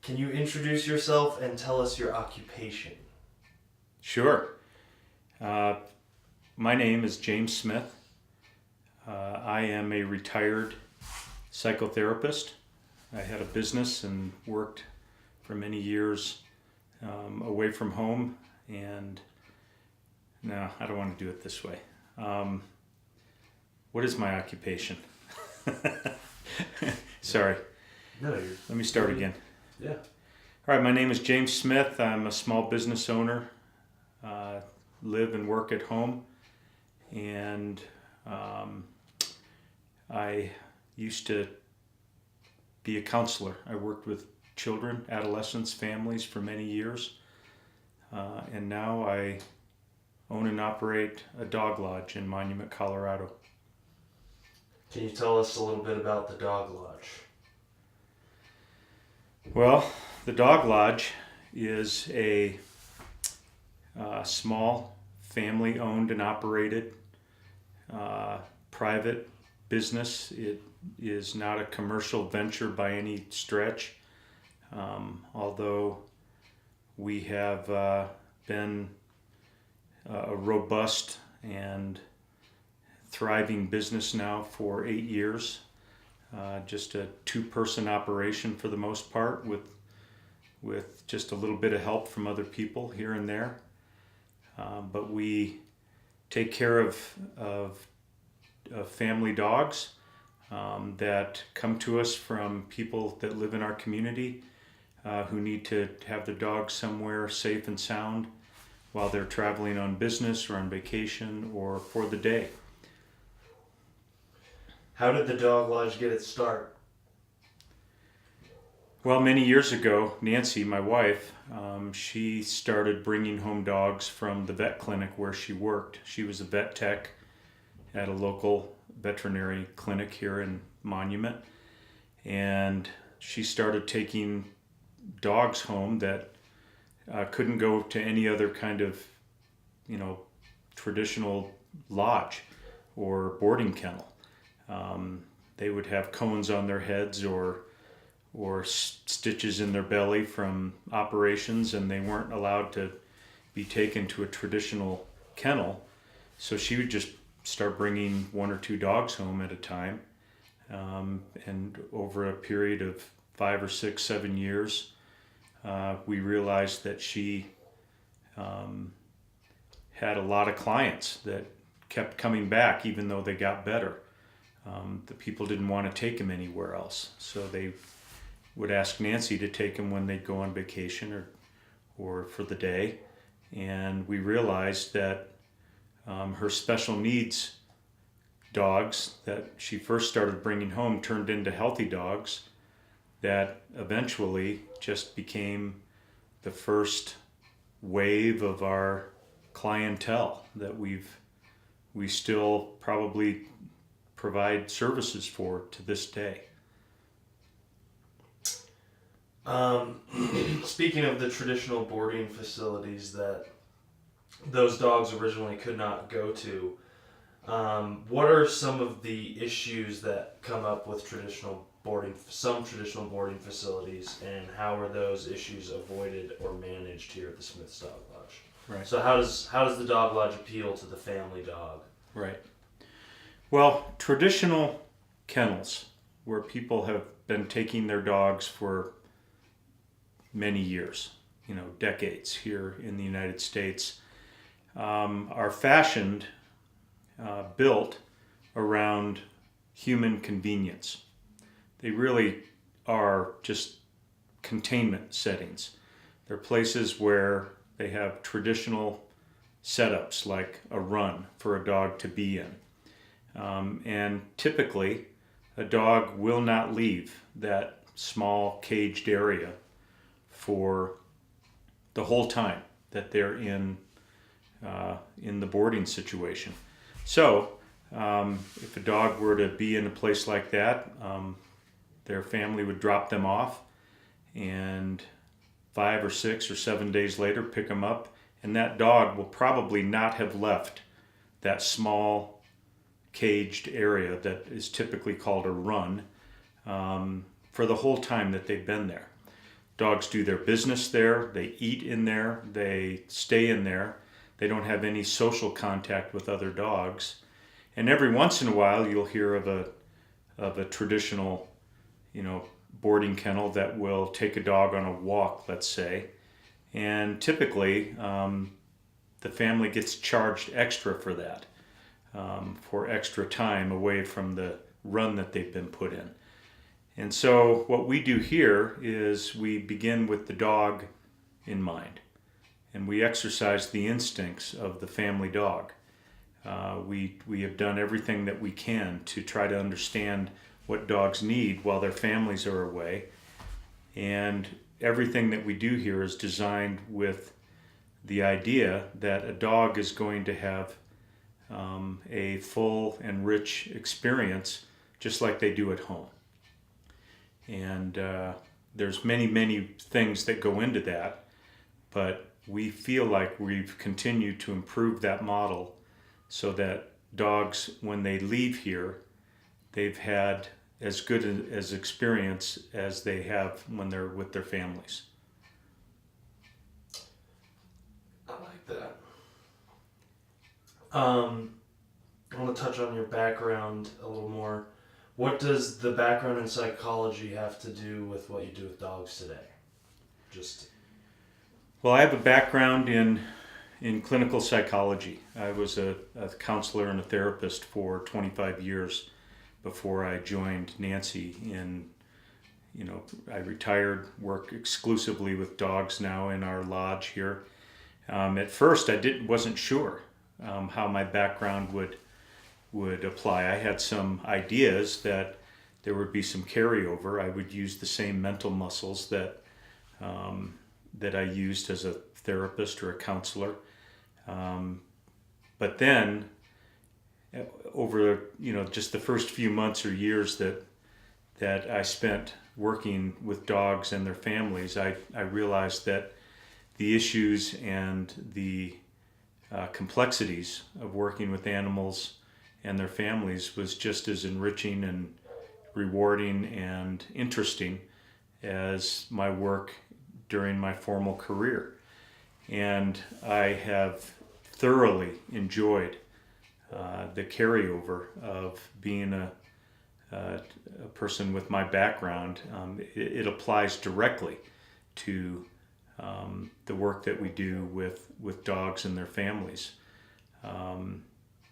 Can you introduce yourself and tell us your occupation? Sure. Uh, my name is James Smith. I am a retired psychotherapist. I had a business and worked for many years away from home. And no, I don't want to do it this way. What is my occupation? Sorry. No, Let me start again. Yeah. All right, my name is James Smith. I'm a small business owner. Live and work at home. And I used to be a counselor. I worked with children, adolescents, families for many years. And now I own and operate a dog lodge in Monument, Colorado. Can you tell us a little bit about the dog lodge? Well, the dog lodge is a small, family-owned and operated private business. It is not a commercial venture by any stretch, although we have been a robust and thriving business now for 8 years. Just a two-person operation for the most part, with just a little bit of help from other people here and there. But we take care of family dogs that come to us from people that live in our community who need to have their dogs somewhere safe and sound while they're traveling on business or on vacation or for the day. How did the dog lodge get its start? Well, many years ago, Nancy, my wife, she started bringing home dogs from the vet clinic where she worked. She was a vet tech at a local veterinary clinic here in Monument. And she started taking dogs home that couldn't go to any other kind of, traditional lodge or boarding kennel. They would have cones on their heads or stitches in their belly from operations, and they weren't allowed to be taken to a traditional kennel. So she would just start bringing 1 or 2 dogs home at a time. And over a period of 5 or 6, 7 years, we realized that she had a lot of clients that kept coming back even though they got better. The people didn't want to take them anywhere else, so they would ask Nancy to take them when they'd go on vacation or for the day. And we realized that her special needs dogs that she first started bringing home turned into healthy dogs that eventually just became the first wave of our clientele that we still probably provide services for to this day. Speaking of the traditional boarding facilities that those dogs originally could not go to, what are some of the issues that come up with some traditional boarding facilities, and how are those issues avoided or managed here at the Smith's Dog Lodge? Right. So how does the dog lodge appeal to the family dog? Right. Well, traditional kennels where people have been taking their dogs for many years, decades here in the United States, are fashioned, built around human convenience. They really are just containment settings. They're places where they have traditional setups like a run for a dog to be in. And typically, a dog will not leave that small caged area for the whole time that they're in the boarding situation. So, if a dog were to be in a place like that, their family would drop them off, and 5 or 6 or 7 days later pick them up, and that dog will probably not have left that small caged area that is typically called a run for the whole time that they've been there. Dogs do their business there, they eat in there, they stay in there. They don't have any social contact with other dogs. And every once in a while you'll hear of a traditional, boarding kennel that will take a dog on a walk, let's say. And typically the family gets charged extra for that, for extra time away from the run that they've been put in. And so what we do here is we begin with the dog in mind, and we exercise the instincts of the family dog. We have done everything that we can to try to understand what dogs need while their families are away, and everything that we do here is designed with the idea that a dog is going to have a full and rich experience just like they do at home. And there's many things that go into that, but we feel like we've continued to improve that model so that dogs, when they leave here, they've had as good as experience as they have when they're with their families. I like that. I want to touch on your background a little more. What does the background in psychology have to do with what you do with dogs today? Well, I have a background in clinical psychology. I was a counselor and a therapist for 25 years before I joined Nancy I retired, work exclusively with dogs now in our lodge here. At first I wasn't sure how my background would apply. I had some ideas that there would be some carryover. I would use the same mental muscles that I used as a therapist or a counselor. But then over just the first few months or years that I spent working with dogs and their families, I realized that the issues and the complexities of working with animals and their families was just as enriching and rewarding and interesting as my work during my formal career. And I have thoroughly enjoyed the carryover of being a person with my background. It applies directly to the work that we do with dogs and their families.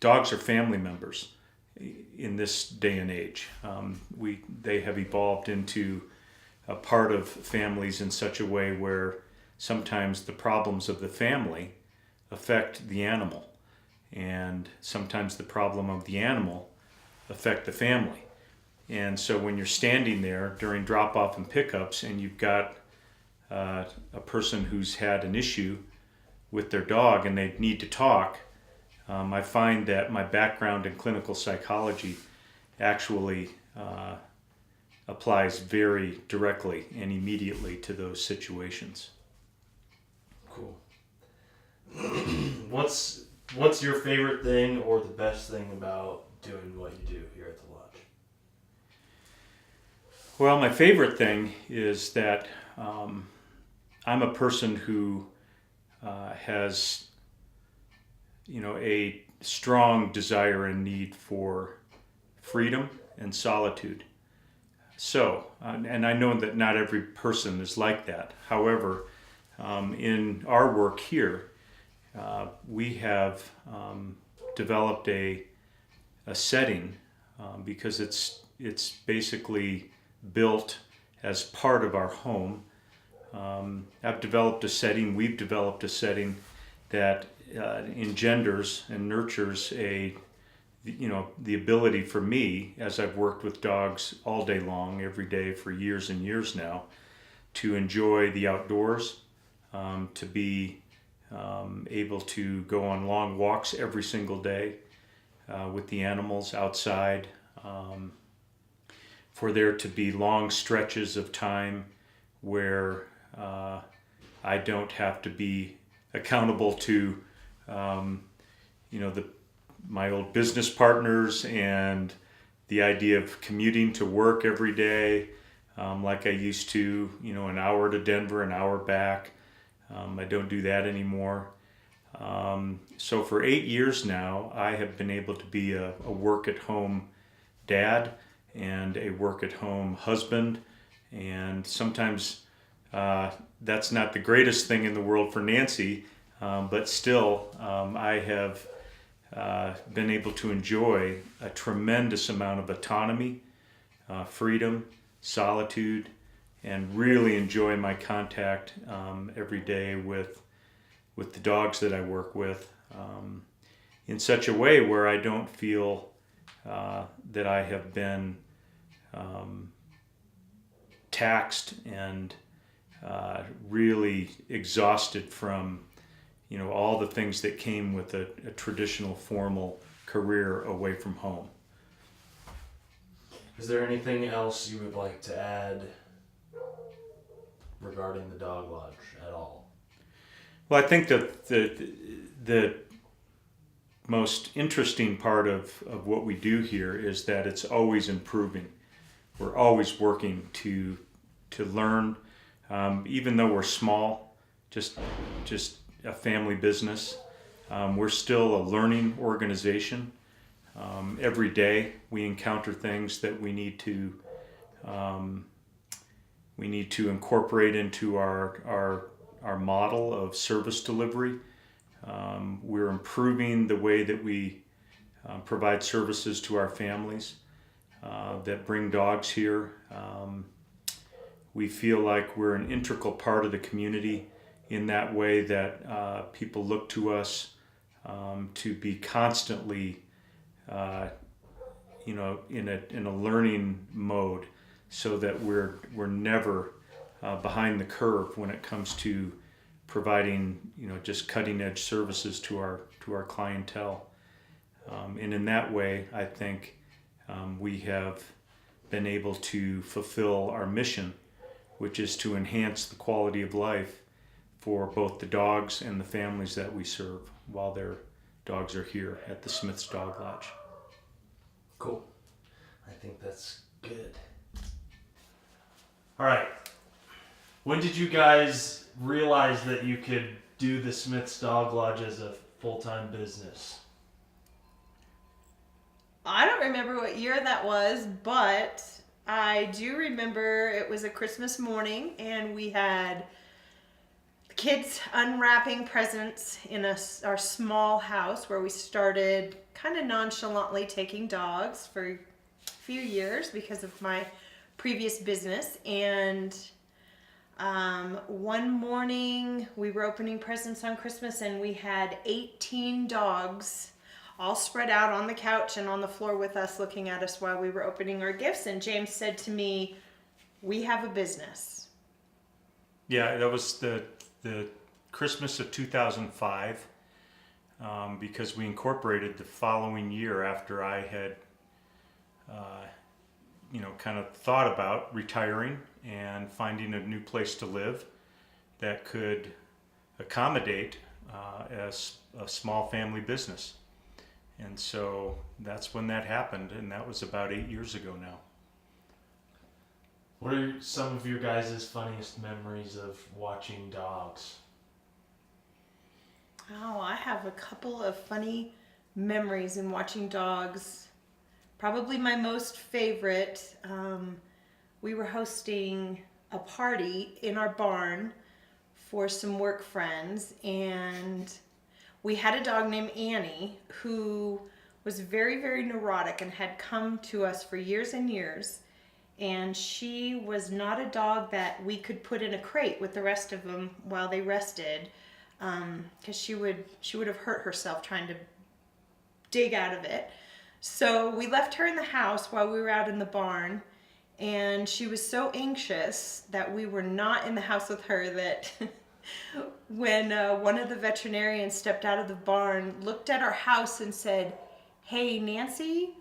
Dogs are family members in this day and age. They have evolved into a part of families in such a way where sometimes the problems of the family affect the animal, and sometimes the problem of the animal affect the family. And so when you're standing there during drop-off and pickups and you've got a person who's had an issue with their dog and they need to talk, I find that my background in clinical psychology actually applies very directly and immediately to those situations. Cool. What's your favorite thing or the best thing about doing what you do here at the lodge? Well, my favorite thing is that I'm a person who has a strong desire and need for freedom and solitude. So, and I know that not every person is like that. However, in our work here, we have developed a setting because it's basically built as part of our home. We've developed a setting that engenders and nurtures the ability for me, as I've worked with dogs all day long, every day for years and years now, to enjoy the outdoors, to be able to go on long walks every single day with the animals outside, for there to be long stretches of time where I don't have to be accountable to my old business partners and the idea of commuting to work every day. like I used to, an hour to Denver, an hour back. I don't do that anymore. So for 8 years now, I have been able to be a work-at-home dad and a work-at-home husband. And sometimes that's not the greatest thing in the world for Nancy, but still, I have been able to enjoy a tremendous amount of autonomy, freedom, solitude, and really enjoy my contact every day with the dogs that I work with in such a way where I don't feel that I have been taxed and really exhausted from all the things that came with a traditional formal career away from home. Is there anything else you would like to add regarding the dog lodge at all? Well, I think that the most interesting part of what we do here is that it's always improving. We're always working to learn, even though we're small, just a family business. We're still a learning organization. Every day we encounter things that we need to incorporate into our model of service delivery. We're improving the way that we provide services to our families that bring dogs here. We feel like we're an integral part of the community in that way that people look to us to be constantly in a learning mode, so that we're never behind the curve when it comes to providing just cutting edge services to our clientele. And in that way, I think we have been able to fulfill our mission, which is to enhance the quality of life for both the dogs and the families that we serve while their dogs are here at the Smith's Dog Lodge. Cool. I think that's good. All right. When did you guys realize that you could do the Smith's Dog Lodge as a full-time business? I don't remember what year that was, but I do remember it was a Christmas morning and we had kids unwrapping presents in our small house where we started kind of nonchalantly taking dogs for a few years because of my previous business. And one morning we were opening presents on Christmas and we had 18 dogs all spread out on the couch and on the floor with us, looking at us while we were opening our gifts. And James said to me, "We have a business." Yeah, that was the Christmas of 2005, because we incorporated the following year after I had kind of thought about retiring and finding a new place to live that could accommodate as a small family business. And so that's when that happened, and that was about 8 years ago now. What are some of your guys' funniest memories of watching dogs? Oh, I have a couple of funny memories in watching dogs. Probably my most favorite, we were hosting a party in our barn for some work friends, and we had a dog named Annie who was very, very neurotic and had come to us for years and years. And she was not a dog that we could put in a crate with the rest of them while they rested, because she would have hurt herself trying to dig out of it. So we left her in the house while we were out in the barn, and she was so anxious that we were not in the house with her that when one of the veterinarians stepped out of the barn, looked at our house and said, "Hey, Nancy,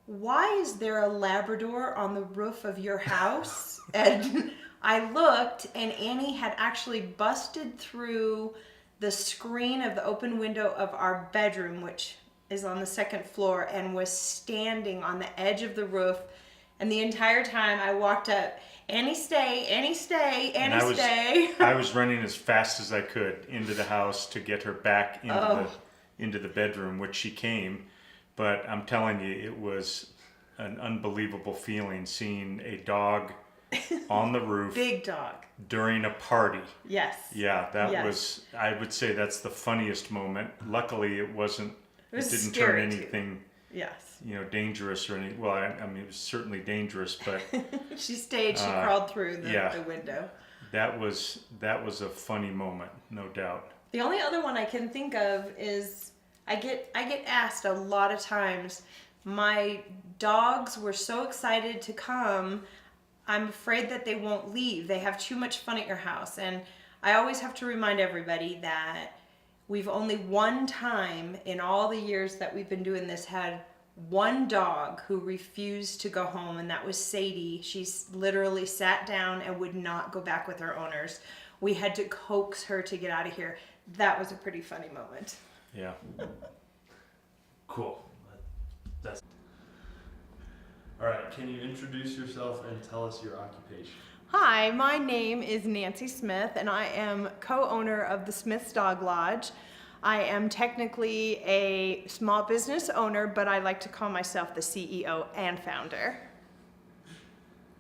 why is there a Labrador on the roof of your house?" And I looked, and Annie had actually busted through the screen of the open window of our bedroom, which is on the second floor, and was standing on the edge of the roof And the entire time I walked up, Annie, stay, Annie, stay, And Annie, stay. I was running as fast as I could into the house to get her back into the bedroom, which she came. But I'm telling you, it was an unbelievable feeling seeing a dog on the roof. Big dog. During a party. Yes. Yeah, that Yes. was, I would say that's the funniest moment. Luckily, it didn't scary, turn anything, Yes. dangerous or any, well, I mean, it was certainly dangerous, but She stayed, she crawled through the window. that was a funny moment, no doubt. The only other one I can think of is I get asked a lot of times, my dogs were so excited to come, I'm afraid that they won't leave. They have too much fun at your house. And I always have to remind everybody that we've only one time in all the years that we've been doing this had one dog who refused to go home, and that was Sadie. She literally sat down and would not go back with her owners. We had to coax her to get out of here. That was a pretty funny moment. Yeah. Cool. That's all right. Can you introduce yourself and tell us your occupation? Hi, my name is Nancy Smith, and I am co-owner of the Smith's Dog Lodge. I am technically a small business owner, but I like to call myself the CEO and founder.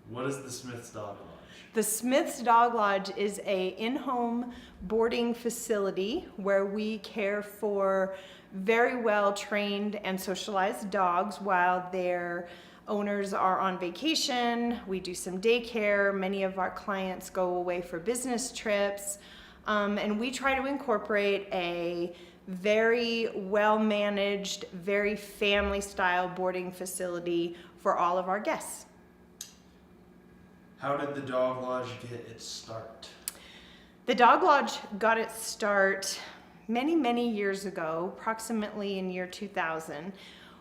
What is the Smith's Dog Lodge? The Smith's Dog Lodge is a in-home boarding facility where we care for very well trained and socialized dogs while their owners are on vacation. We do some daycare. Many of our clients go away for business trips. And we try to incorporate a very well-managed, very family-style boarding facility for all of our guests. How did the Dog Lodge get its start? The Dog Lodge got its start many, many years ago, approximately in year 2000,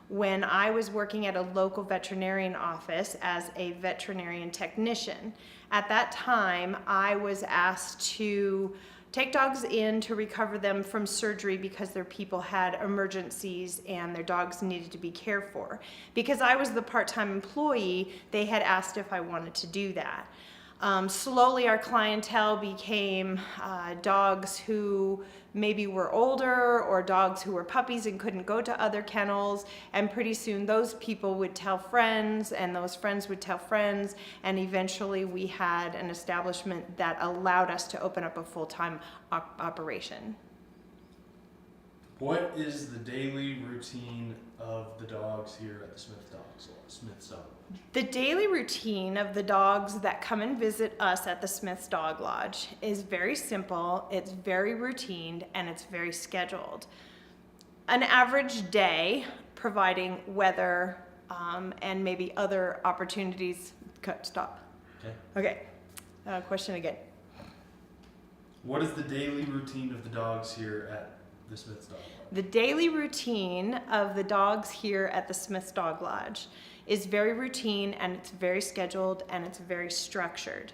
when I was working at a local veterinarian office as a veterinarian technician. At that time, I was asked to take dogs in to recover them from surgery because their people had emergencies and their dogs needed to be cared for. Because I was the part-time employee, they had asked if I wanted to do that. Slowly our clientele became dogs who maybe were older or dogs who were puppies and couldn't go to other kennels, and pretty soon those people would tell friends and those friends would tell friends, and eventually we had an establishment that allowed us to open up a full-time operation. What is the daily routine of the dogs here at the Smith's Dog Lodge? The daily routine of the dogs that come and visit us at the Smith's Dog Lodge is very simple, it's very routine, and it's very scheduled. An average day, providing weather and maybe other opportunities. Stop. Okay. Question again. What is the daily routine of the dogs here at the Smith's Dog Lodge? The daily routine of the dogs here at the Smith's Dog Lodge is very routine, and it's very scheduled, and it's very structured.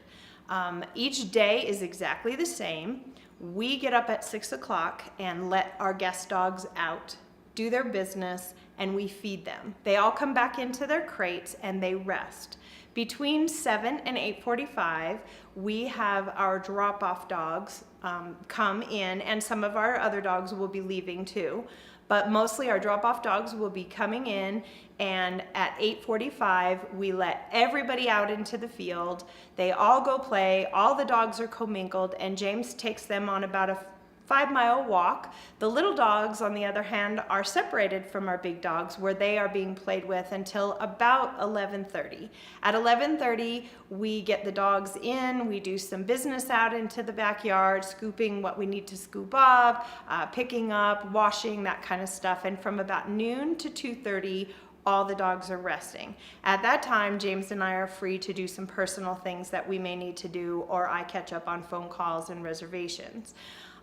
Each day is exactly the same. We get up at 6 o'clock and let our guest dogs out, do their business, and we feed them. They all come back into their crates and they rest. Between 7 and 8:45, we have our drop-off dogs come in, and some of our other dogs will be leaving too. But mostly our drop-off dogs will be coming in, and at 8:45, we let everybody out into the field. They all go play, all the dogs are commingled, and James takes them on about a 5-mile walk. The little dogs, on the other hand, are separated from our big dogs where they are being played with until about 11:30. At 11:30, we get the dogs in, we do some business out into the backyard, scooping what we need to scoop up, picking up, washing, that kind of stuff. And from about noon to 2:30, all the dogs are resting. At that time, James and I are free to do some personal things that we may need to do, or I catch up on phone calls and reservations.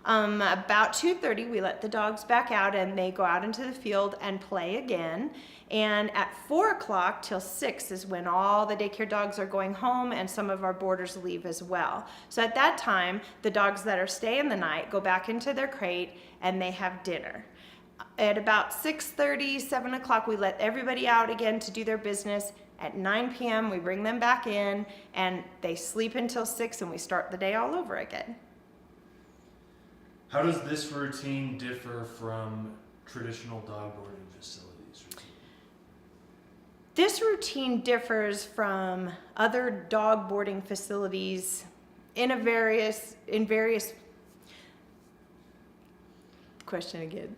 About 2:30, we let the dogs back out and they go out into the field and play again. And at 4 o'clock till 6 is when all the daycare dogs are going home, and some of our boarders leave as well. So at that time, the dogs that are staying the night go back into their crate and they have dinner. At about 6:30, 7 o'clock, we let everybody out again to do their business. At 9 p.m., we bring them back in, and they sleep until 6, and we start the day all over again. How does this routine differ from traditional dog boarding facilities routine? This routine differs from other dog boarding facilities in various. Question again.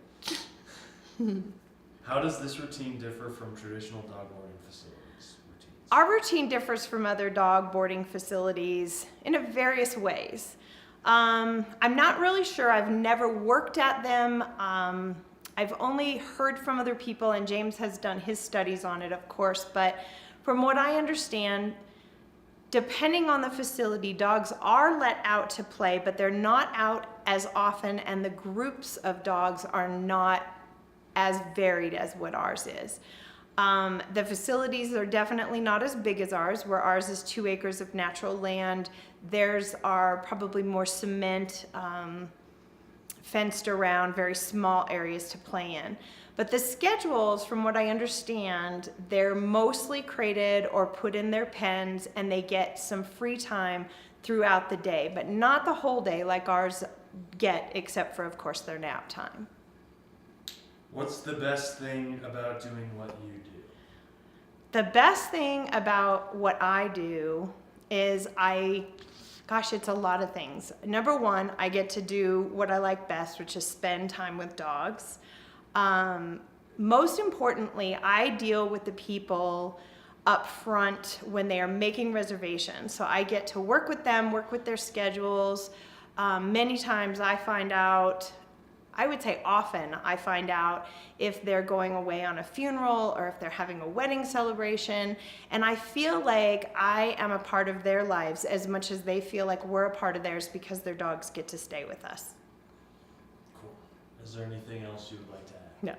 How does this routine differ from traditional dog boarding facilities routines? Our routine differs from other dog boarding facilities in various ways. I'm not really sure. I've never worked at them. I've only heard from other people, and James has done his studies on it, of course. But from what I understand, depending on the facility, dogs are let out to play, but they're not out as often, and the groups of dogs are not as varied as what ours is. The facilities are definitely not as big as ours, where ours is 2 acres of natural land. Theirs are probably more cement, fenced around, very small areas to play in. But the schedules, from what I understand, they're mostly crated or put in their pens, and they get some free time throughout the day, but not the whole day like ours get, except for, of course, their nap time. What's the best thing about doing what you do? The best thing about what I do is it's a lot of things. Number one, I get to do what I like best, which is spend time with dogs. Most importantly, I deal with the people up front when they are making reservations. So I get to work with them, work with their schedules. Many times often I find out if they're going away on a funeral or if they're having a wedding celebration. And I feel like I am a part of their lives as much as they feel like we're a part of theirs, because their dogs get to stay with us. Cool. Is there anything else you would like to add? No.